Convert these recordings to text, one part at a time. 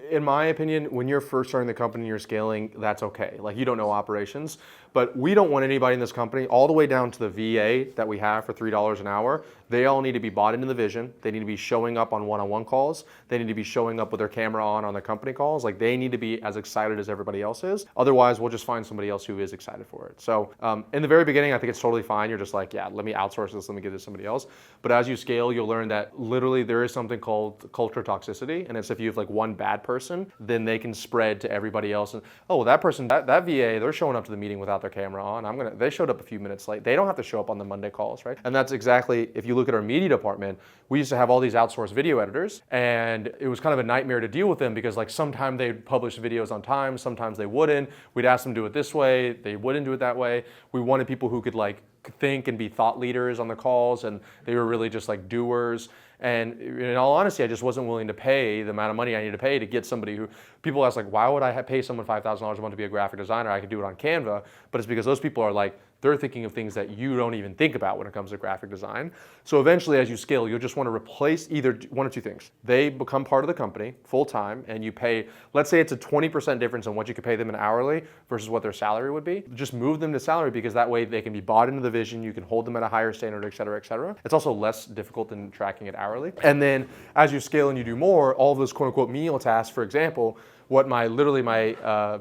in my opinion, when you're first starting the company and you're scaling, that's okay. Like you don't know operations, but we don't want anybody in this company, all the way down to the VA that we have for $3 an hour. They all need to be bought into the vision. They need to be showing up on one-on-one calls. They need to be showing up with their camera on the company calls. Like they need to be as excited as everybody else is. Otherwise, we'll just find somebody else who is excited for it. So in the very beginning, I think it's totally fine. You're just like, yeah, let me outsource this. Let me give this to somebody else. But as you scale, you'll learn that literally there is something called culture toxicity. And it's if you have like one bad person, then they can spread to everybody else. And oh, well, that person, that VA, they're showing up to the meeting without their camera on. They showed up a few minutes late. They don't have to show up on the Monday calls, right? And that's exactly, if you look at our media department, we used to have all these outsourced video editors, and it was kind of a nightmare to deal with them because like sometimes they'd publish videos on time, sometimes they wouldn't. We'd ask them to do it this way, they wouldn't do it that way. We wanted people who could like think and be thought leaders on the calls, and they were really just like doers. And in all honesty, I just wasn't willing to pay the amount of money I needed to pay to get somebody who, people ask like, why would I pay someone $5,000 a month to be a graphic designer? I could do it on Canva, but it's because those people are like, they're thinking of things that you don't even think about when it comes to graphic design. So eventually, as you scale, you'll just want to replace either one or two things. They become part of the company full time, and you pay, let's say it's a 20% difference on what you could pay them in hourly versus what their salary would be. Just move them to salary because that way they can be bought into the vision, you can hold them at a higher standard, et cetera, et cetera. It's also less difficult than tracking it hourly. And then as you scale and you do more, all of those quote unquote menial tasks, for example, what my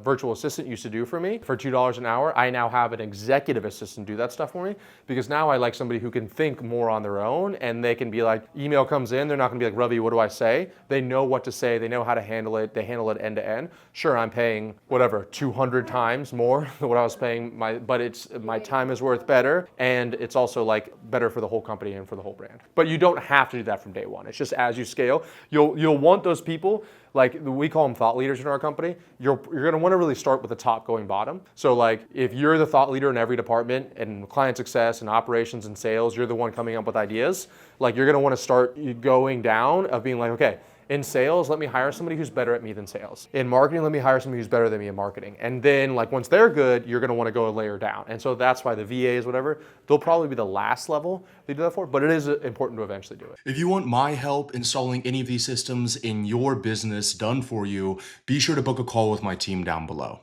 virtual assistant used to do for me for $2 an hour, I now have an executive assistant do that stuff for me because now I like somebody who can think more on their own, and they can be like, email comes in, they're not gonna be like, Ravi, what do I say? They know what to say, they know how to handle it, they handle it end to end. Sure, I'm paying whatever, 200 times more than what I was paying, but my time is worth better, and it's also like better for the whole company and for the whole brand. But you don't have to do that from day one. It's just as you scale, you'll want those people. Like we call them thought leaders in our company. You're gonna want to really start with the top going bottom. So like if you're the thought leader in every department and client success and operations and sales, you're the one coming up with ideas. Like you're gonna want to start going down of being like, okay, in sales, let me hire somebody who's better at me than sales. In marketing, let me hire somebody who's better than me in marketing. And then like once they're good, you're gonna wanna go a layer down. And so that's why the VAs, whatever, they'll probably be the last level they do that for, but it is important to eventually do it. If you want my help installing any of these systems in your business done for you, be sure to book a call with my team down below.